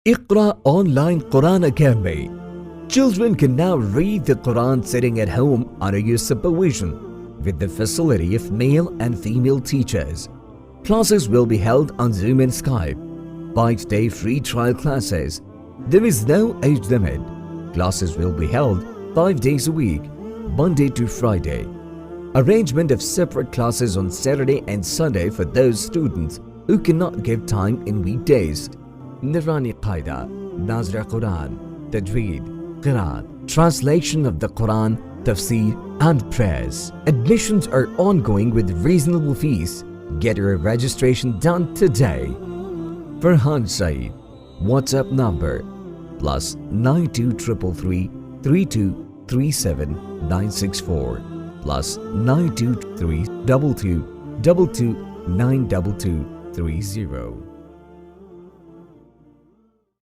Iqra Online Quranacademy. Children can now read the Quran sitting at home under your supervision with the facility of male and female teachers. Classes will be held on Zoom and Skype. 5-day free trial classes. There is no age limit. Classes will be held 5 days a week, Monday to Friday. Arrangement of separate classes on Saturday and Sunday for those students who cannot give time in weekdays. Learnarabiclanguage, Nazra Quran, Tajweed, Quran, translation of the Quran, tafseer and prayers. Admissions are ongoing with reasonable fees. Get your registration done today. Farhan Saeed, WhatsApp number +9233 3237 964 +923 22 22 92230.